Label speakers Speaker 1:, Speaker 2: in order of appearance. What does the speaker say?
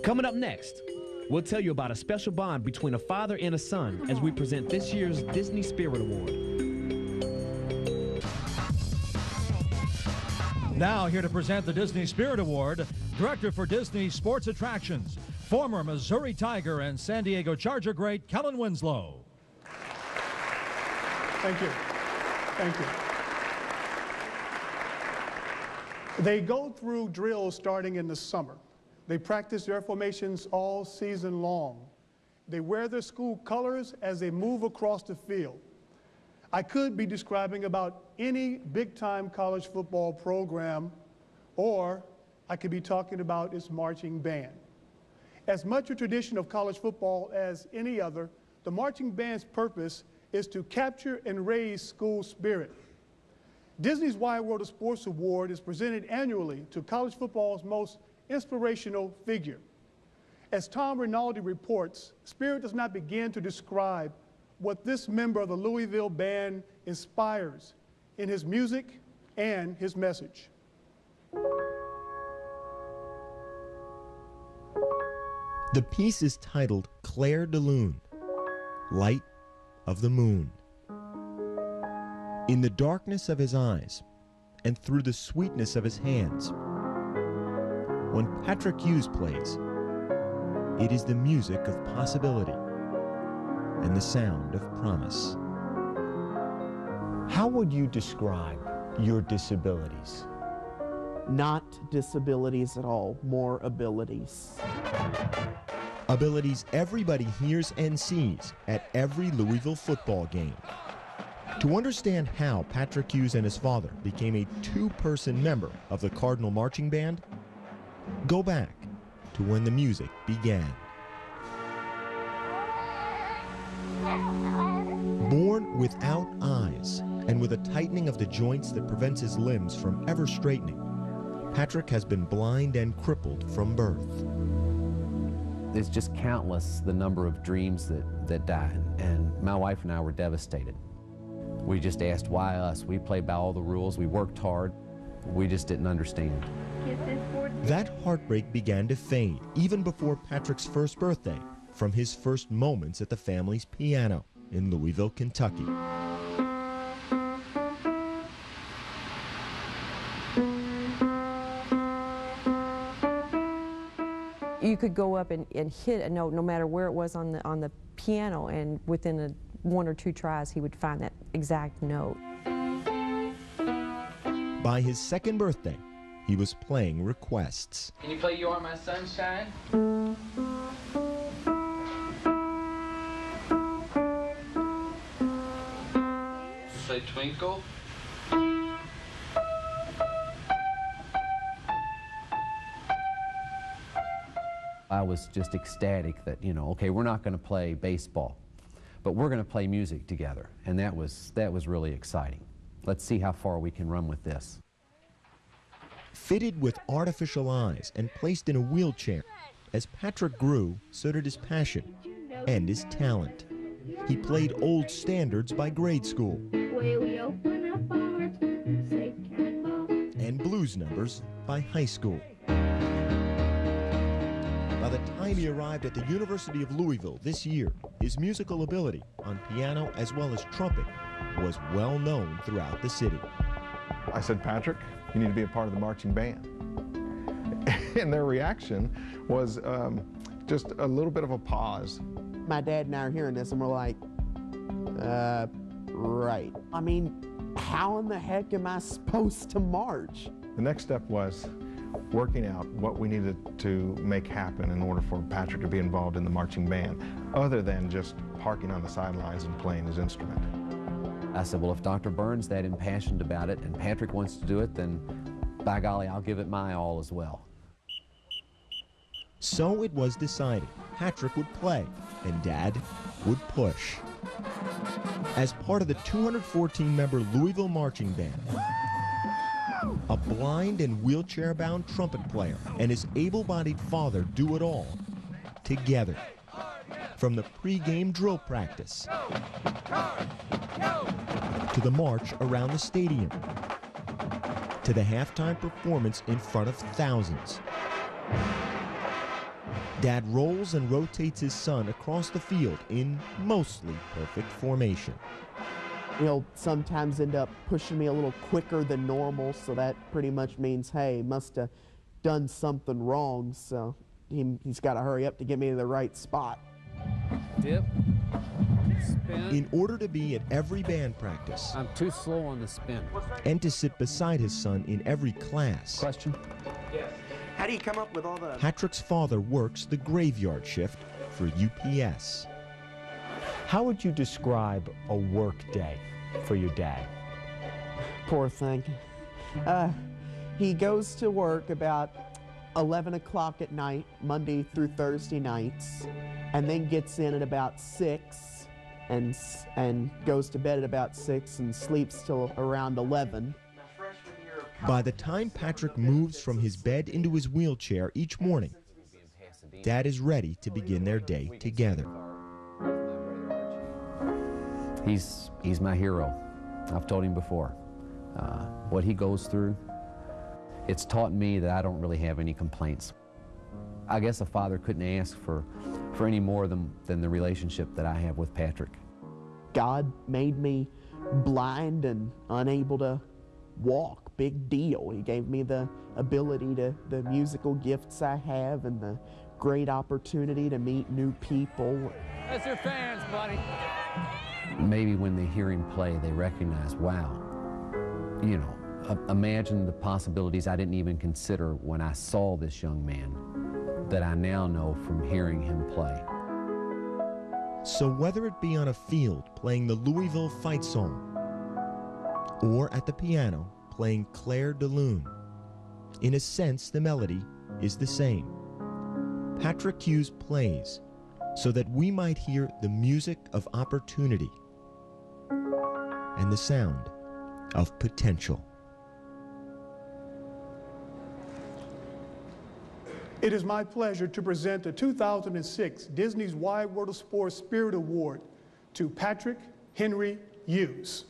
Speaker 1: Coming up next, we'll tell you about a special bond between a father and a son as we present this year's Disney Spirit Award.
Speaker 2: Now here to present the Disney Spirit Award, Director for Disney Sports Attractions, former Missouri Tiger and San Diego Charger great Kellen Winslow.
Speaker 3: Thank you. Thank you. They go through drills starting in the summer. They practice their formations all season long. They wear their school colors as they move across the field. I could be describing about any big-time college football program, or I could be talking about its marching band. As much a tradition of college football as any other, the marching band's purpose is to capture and raise school spirit. Disney's Wide World of Sports Award is presented annually to college football's most inspirational figure. As Tom Rinaldi reports, spirit does not begin to describe what this member of the Louisville band inspires in his music and his message.
Speaker 4: The piece is titled Clair de Lune, Light of the Moon. In the darkness of his eyes and through the sweetness of his hands, when Patrick Hughes plays, it is the music of possibility and the sound of promise.
Speaker 5: How would you describe your disabilities?
Speaker 6: Not disabilities at all, more abilities.
Speaker 4: Abilities everybody hears and sees at every Louisville football game. To understand how Patrick Hughes and his father became a two-person member of the Cardinal Marching Band, go back to when the music began. Born without eyes and with a tightening of the joints that prevents his limbs from ever straightening, Patrick has been blind and crippled from birth.
Speaker 7: It's just countless the number of dreams that died, and my wife and I were devastated. We just asked, why us? We played by all the rules, we worked hard, we just didn't understand.
Speaker 4: That heartbreak began to fade even before Patrick's first birthday, from his first moments at the family's piano in Louisville, Kentucky.
Speaker 8: You could go up and hit a note no matter where it was on the piano, and within one or two tries he would find that exact note.
Speaker 4: By his second birthday, he was playing requests.
Speaker 9: Can you play You Are My Sunshine? Say Twinkle.
Speaker 7: I was just ecstatic that, you know, okay, we're not going to play baseball, but we're going to play music together, and that was really exciting. Let's see how far we can run with this.
Speaker 4: Fitted with artificial eyes and placed in a wheelchair, as Patrick grew, so did his passion and his talent. He played old standards by grade school and blues numbers by high school. By the time he arrived at the University of Louisville this year, his musical ability on piano as well as trumpet was well known throughout the city.
Speaker 10: I said, Patrick, you need to be a part of the marching band. And their reaction was just a little bit of a pause.
Speaker 6: My dad and I are hearing this and we're like, right. I mean, how in the heck am I supposed to march?
Speaker 10: The next step was working out what we needed to make happen in order for Patrick to be involved in the marching band, other than just parking on the sidelines and playing his instrument.
Speaker 7: I said, well, if Dr. Burns that impassioned about it and Patrick wants to do it, then by golly, I'll give it my all as well.
Speaker 4: So it was decided Patrick would play and Dad would push. As part of the 214-member Louisville Marching Band, a blind and wheelchair-bound trumpet player and his able-bodied father do it all together. From the pre-game drill practice to the march around the stadium to the halftime performance in front of thousands. Dad rolls and rotates his son across the field in mostly perfect formation.
Speaker 6: He'll sometimes end up pushing me a little quicker than normal, so that pretty much means, hey, must have done something wrong, so he's got to hurry up to get me to the right spot.
Speaker 11: Dip. Spin.
Speaker 4: In order to be at every band practice,
Speaker 11: I'm too slow on the spin.
Speaker 4: and to sit beside his son in every class,
Speaker 11: Question?
Speaker 6: Yes. How do you come up with all the...
Speaker 4: Patrick's father works the graveyard shift for UPS.
Speaker 5: How would you describe a work day for your dad?
Speaker 6: Poor thing. He goes to work about 11 o'clock at night, Monday through Thursday nights, and then gets in at about 6 and goes to bed at about 6 and sleeps till around 11.
Speaker 4: By the time Patrick moves from his bed into his wheelchair each morning, Dad is ready to begin their day together.
Speaker 7: He's my hero. I've told him before. What he goes through, it's taught me that I don't really have any complaints. I guess a father couldn't ask for any more than the relationship that I have with Patrick.
Speaker 6: God made me blind and unable to walk. Big deal. He gave me the ability to, the musical gifts I have and the great opportunity to meet new people.
Speaker 11: That's your fans, buddy.
Speaker 7: Maybe when they hear him play, they recognize, wow, you know, imagine the possibilities I didn't even consider when I saw this young man that I now know from hearing him play.
Speaker 4: So whether it be on a field playing the Louisville fight song or at the piano playing Claire de Lune, in a sense the melody is the same. Patrick Hughes plays so that we might hear the music of opportunity and the sound of potential.
Speaker 3: It is my pleasure to present the 2006 Disney's Wide World of Sports Spirit Award to Patrick Henry Hughes.